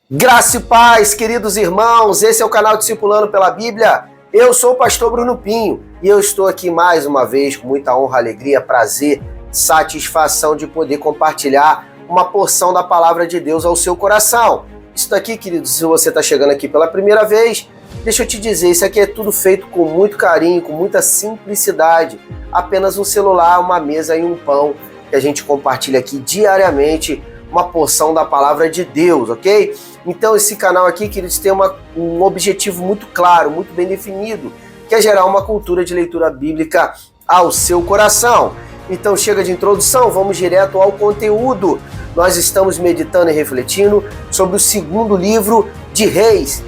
Graça e paz, queridos irmãos, esse é o canal Discipulando pela Bíblia. Eu sou o pastor Bruno Pinho e eu estou aqui mais uma vez com muita honra, alegria, prazer, satisfação de poder compartilhar uma porção da palavra de Deus ao seu coração. Isso daqui, queridos, se você está chegando aqui pela primeira vez, deixa eu te dizer, isso aqui é tudo feito com muito carinho, com muita simplicidade. Apenas um celular, uma mesa e um pão que a gente compartilha aqui diariamente, uma porção da palavra de Deus, ok? Então esse canal aqui, queridos, tem um objetivo muito claro, muito bem definido, que é gerar uma cultura de leitura bíblica ao seu coração. Então chega de introdução, vamos direto ao conteúdo. Nós estamos meditando e refletindo sobre o segundo livro de Reis.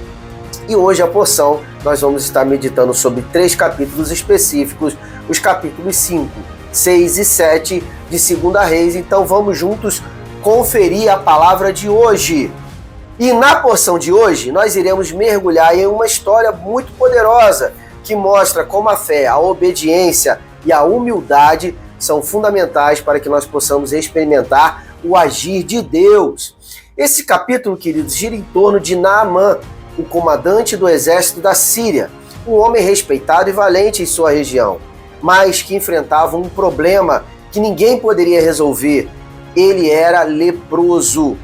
E hoje a porção, nós vamos estar meditando sobre 3 capítulos específicos, os capítulos 5, 6 e 7 de 2 Reis. Então vamos juntos conferir a palavra de hoje. E na porção de hoje, nós iremos mergulhar em uma história muito poderosa que mostra como a fé, a obediência e a humildade são fundamentais para que nós possamos experimentar o agir de Deus. Esse capítulo, queridos, gira em torno de Naamã, o comandante do exército da Síria, um homem respeitado e valente em sua região, mas que enfrentava um problema que ninguém poderia resolver. Ele era leproso.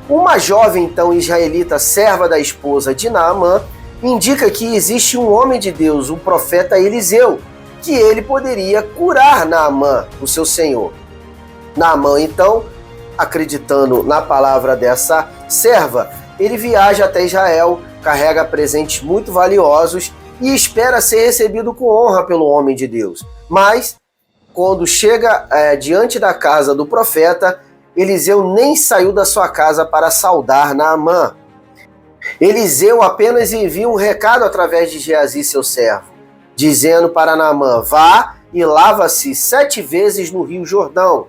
Uma jovem, então, israelita, serva da esposa de Naamã, indica que existe um homem de Deus, o profeta Eliseu, que ele poderia curar Naamã, o seu senhor. Naamã, então, acreditando na palavra dessa serva, ele viaja até Israel, carrega presentes muito valiosos e espera ser recebido com honra pelo homem de Deus. Mas, quando chega diante da casa do profeta, Eliseu nem saiu da sua casa para saudar Naamã. Eliseu apenas envia um recado através de Geazi, seu servo, dizendo para Naamã: vá e lava-se 7 vezes no Rio Jordão.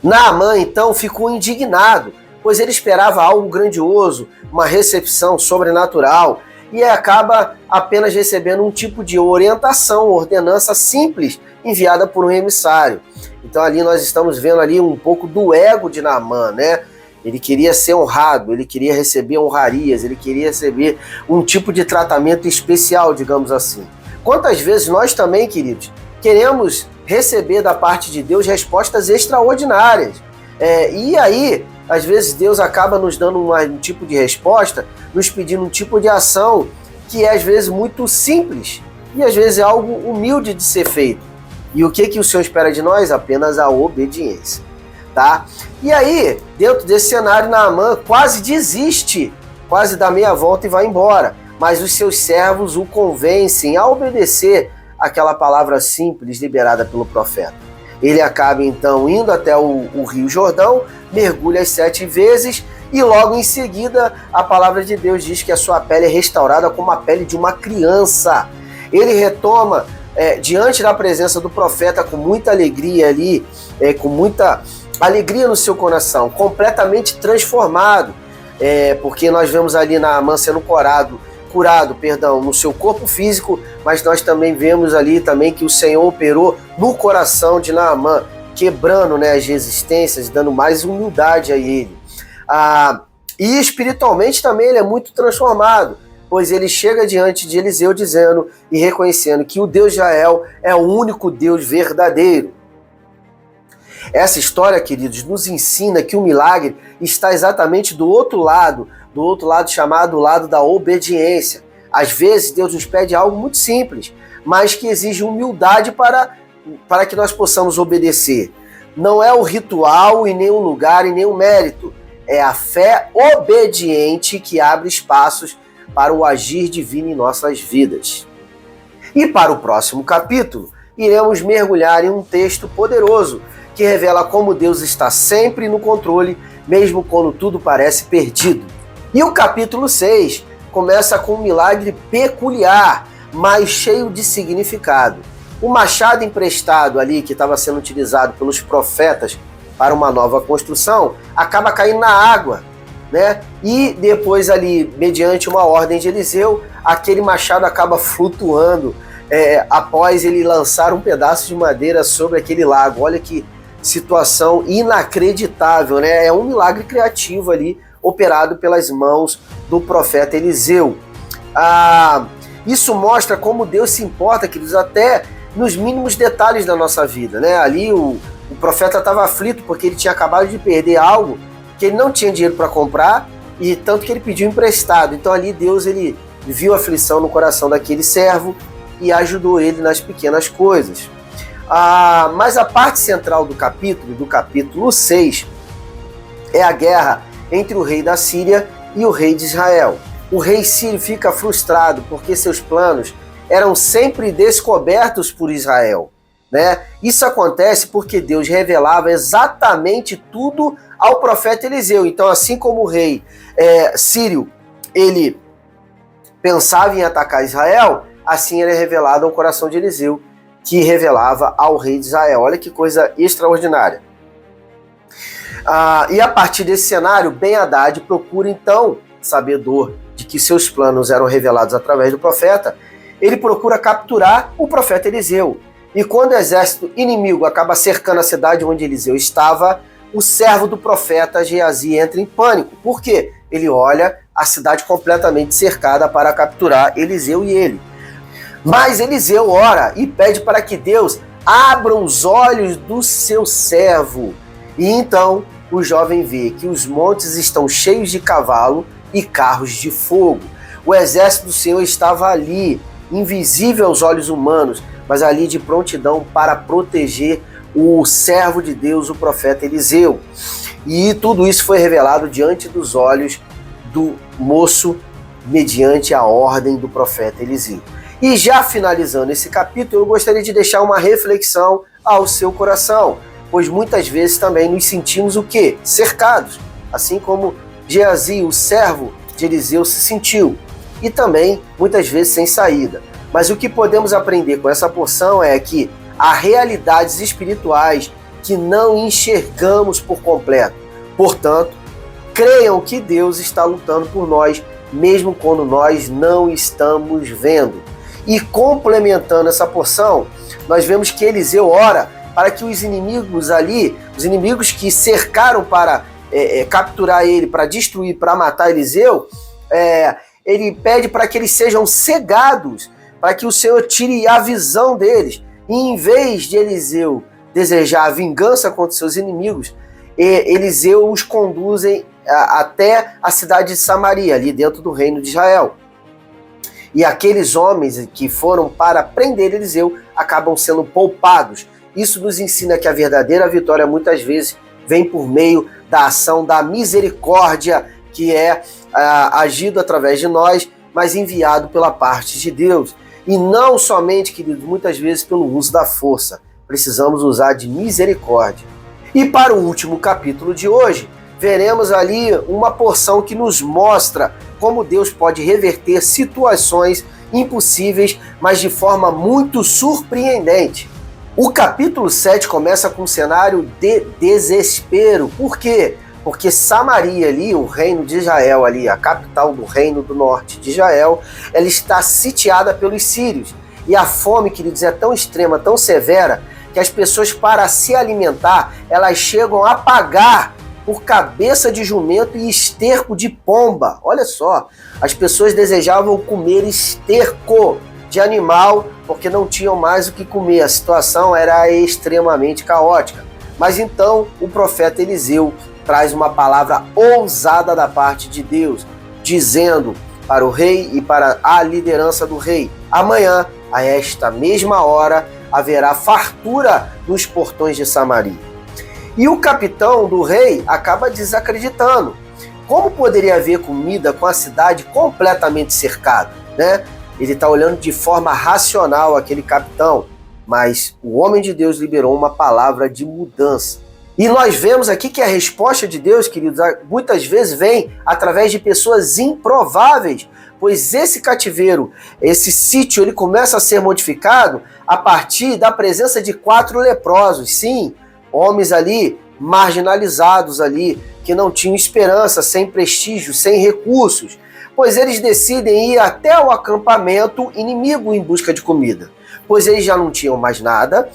Naamã então ficou indignado, pois ele esperava algo grandioso, uma recepção sobrenatural, e acaba apenas recebendo um tipo de orientação, ordenança simples, enviada por um emissário. Então ali nós estamos vendo ali um pouco do ego de Naamã, né? Ele queria ser honrado, ele queria receber honrarias, ele queria receber um tipo de tratamento especial, digamos assim. Quantas vezes nós também, queridos, queremos receber da parte de Deus respostas extraordinárias. E aí, às vezes Deus acaba nos dando um tipo de resposta, nos pedindo um tipo de ação que é às vezes muito simples e às vezes é algo humilde de ser feito. E o que o Senhor espera de nós? Apenas a obediência, tá? E aí, dentro desse cenário, Naamã quase desiste, quase dá meia volta e vai embora. Mas os seus servos o convencem a obedecer aquela palavra simples liberada pelo profeta. Ele acaba então indo até o Rio Jordão, mergulha 7 vezes e logo em seguida a palavra de Deus diz que a sua pele é restaurada como a pele de uma criança. Ele retoma diante da presença do profeta com muita alegria ali, com muita alegria no seu coração, completamente transformado, porque nós vemos ali Naamã sendo curado, no seu corpo físico, mas nós também vemos ali também que o Senhor operou no coração de Naamã, quebrando, as resistências, dando mais humildade a ele. E espiritualmente também ele é muito transformado, pois ele chega diante de Eliseu dizendo e reconhecendo que o Deus de Israel é o único Deus verdadeiro. Essa história, queridos, nos ensina que o milagre está exatamente do outro lado chamado lado da obediência. Às vezes Deus nos pede algo muito simples, mas que exige humildade para que nós possamos obedecer. Não é o ritual e nem o lugar e nem o mérito, é a fé obediente que abre espaços para o agir divino em nossas vidas. E para o próximo capítulo, iremos mergulhar em um texto poderoso que revela como Deus está sempre no controle, mesmo quando tudo parece perdido. E o capítulo 6 começa com um milagre peculiar, mas cheio de significado. O machado emprestado ali, que estava sendo utilizado pelos profetas para uma nova construção, acaba caindo na água, E depois ali, mediante uma ordem de Eliseu, aquele machado acaba flutuando após ele lançar um pedaço de madeira sobre aquele lago. Olha que situação inacreditável, É um milagre criativo ali operado pelas mãos do profeta Eliseu. Isso mostra como Deus se importa, queridos, até nos mínimos detalhes da nossa vida, né? Ali o profeta estava aflito porque ele tinha acabado de perder algo que ele não tinha dinheiro para comprar, e tanto que ele pediu emprestado. Então ali Deus ele viu a aflição no coração daquele servo e ajudou ele nas pequenas coisas. Mas a parte central do capítulo 6, é a guerra entre o rei da Síria e o rei de Israel. O rei sírio fica frustrado porque seus planos eram sempre descobertos por Israel, né? Isso acontece porque Deus revelava exatamente tudo ao profeta Eliseu. Então, assim como o rei sírio, ele pensava em atacar Israel, assim era revelado ao coração de Eliseu, que revelava ao rei de Israel. Olha que coisa extraordinária. E a partir desse cenário, Ben-Hadad procura então, sabedor de que seus planos eram revelados através do profeta, ele procura capturar o profeta Eliseu. E quando o exército inimigo acaba cercando a cidade onde Eliseu estava, o servo do profeta Geazi entra em pânico. Por quê? Ele olha a cidade completamente cercada para capturar Eliseu e ele. Mas Eliseu ora e pede para que Deus abra os olhos do seu servo. E então o jovem vê que os montes estão cheios de cavalo e carros de fogo. O exército do Senhor estava ali, invisível aos olhos humanos, mas ali de prontidão para proteger o servo de Deus, o profeta Eliseu. E tudo isso foi revelado diante dos olhos do moço, mediante a ordem do profeta Eliseu. E já finalizando esse capítulo, eu gostaria de deixar uma reflexão ao seu coração, pois muitas vezes também nos sentimos o quê? Cercados, assim como Geazi, o servo de Eliseu, se sentiu, e também muitas vezes sem saída. Mas o que podemos aprender com essa porção é que há realidades espirituais que não enxergamos por completo. Portanto, creiam que Deus está lutando por nós, mesmo quando nós não estamos vendo. E complementando essa porção, nós vemos que Eliseu ora para que os inimigos ali, os inimigos que cercaram para capturar ele, para destruir, para matar Eliseu, ele pede para que eles sejam cegados, para que o Senhor tire a visão deles. E em vez de Eliseu desejar a vingança contra seus inimigos, Eliseu os conduzem até a cidade de Samaria, ali dentro do reino de Israel. E aqueles homens que foram para prender Eliseu acabam sendo poupados. Isso nos ensina que a verdadeira vitória muitas vezes vem por meio da ação da misericórdia, que é agido através de nós, mas enviado pela parte de Deus. E não somente, queridos, muitas vezes pelo uso da força. Precisamos usar de misericórdia. E para o último capítulo de hoje, veremos ali uma porção que nos mostra como Deus pode reverter situações impossíveis, mas de forma muito surpreendente. O capítulo 7 começa com um cenário de desespero. Por quê? Porque Samaria ali, o reino de Israel ali, a capital do reino do norte de Israel, ela está sitiada pelos sírios. E a fome, queridos, é tão extrema, tão severa, que as pessoas, para se alimentar, elas chegam a pagar por cabeça de jumento e esterco de pomba. Olha só, as pessoas desejavam comer esterco de animal porque não tinham mais o que comer. A situação era extremamente caótica. Mas então o profeta Eliseu traz uma palavra ousada da parte de Deus, dizendo para o rei e para a liderança do rei: amanhã, a esta mesma hora, haverá fartura nos portões de Samaria. E o capitão do rei acaba desacreditando. Como poderia haver comida com a cidade completamente cercada, né? Ele está olhando de forma racional aquele capitão, mas o homem de Deus liberou uma palavra de mudança. E nós vemos aqui que a resposta de Deus, queridos, muitas vezes vem através de pessoas improváveis, pois esse cativeiro, esse sítio, ele começa a ser modificado a partir da presença de 4 leprosos. Sim, homens ali marginalizados ali, que não tinham esperança, sem prestígio, sem recursos, pois eles decidem ir até o acampamento inimigo em busca de comida, pois eles já não tinham mais nada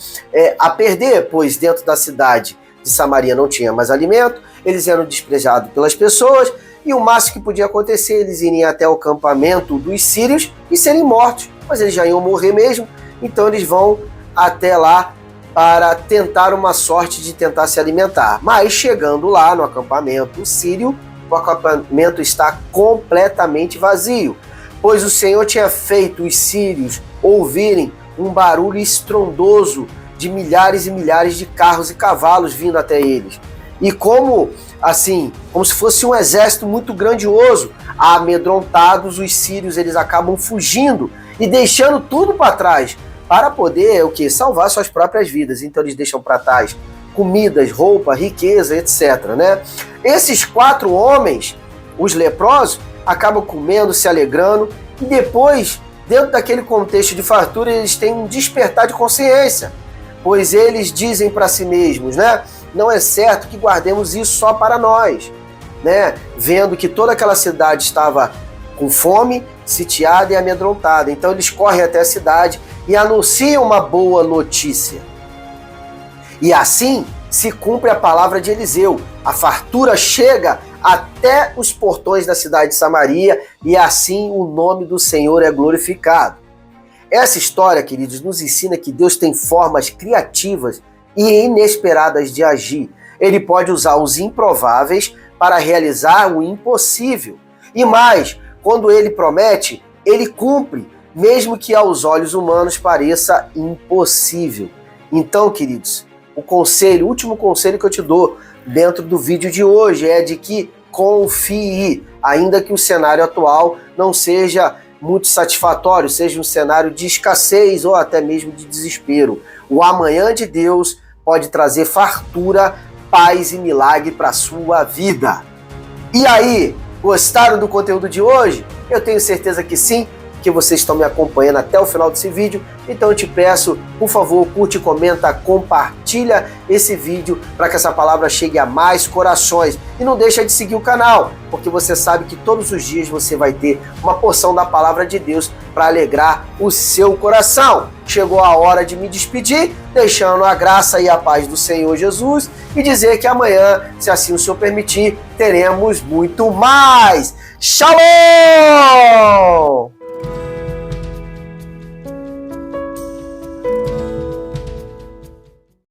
a perder, pois dentro da cidade de Samaria não tinha mais alimento, eles eram desprezados pelas pessoas, e o máximo que podia acontecer, eles irem até o acampamento dos sírios e serem mortos, mas eles já iam morrer mesmo, então eles vão até lá para tentar uma sorte de tentar se alimentar. Mas chegando lá no acampamento sírio, o acampamento está completamente vazio, pois o Senhor tinha feito os sírios ouvirem um barulho estrondoso de milhares e milhares de carros e cavalos vindo até eles. E como se fosse um exército muito grandioso, amedrontados, os sírios eles acabam fugindo e deixando tudo para trás para poder salvar suas próprias vidas. Então eles deixam para trás comidas, roupa, riqueza, etc. Né? Esses 4 homens, os leprosos, acabam comendo, se alegrando, e depois, dentro daquele contexto de fartura, eles têm um despertar de consciência, pois eles dizem para si mesmos, né? Não é certo que guardemos isso só para nós, né? Vendo que toda aquela cidade estava com fome, sitiada e amedrontada. Então eles correm até a cidade e anunciam uma boa notícia. E assim se cumpre a palavra de Eliseu. A fartura chega até os portões da cidade de Samaria e assim o nome do Senhor é glorificado. Essa história, queridos, nos ensina que Deus tem formas criativas e inesperadas de agir. Ele pode usar os improváveis para realizar o impossível. E mais, quando ele promete, ele cumpre, mesmo que aos olhos humanos pareça impossível. Então, queridos, o último conselho que eu te dou dentro do vídeo de hoje é de que confie, ainda que o cenário atual não seja muito satisfatório, seja um cenário de escassez ou até mesmo de desespero. O amanhã de Deus pode trazer fartura, paz e milagre para a sua vida. E aí, gostaram do conteúdo de hoje? Eu tenho certeza que sim, que vocês estão me acompanhando até o final desse vídeo. Então eu te peço, por favor, curte, comenta, compartilha esse vídeo para que essa palavra chegue a mais corações. E não deixa de seguir o canal, porque você sabe que todos os dias você vai ter uma porção da palavra de Deus para alegrar o seu coração. Chegou a hora de me despedir, deixando a graça e a paz do Senhor Jesus e dizer que amanhã, se assim o Senhor permitir, teremos muito mais. Shalom!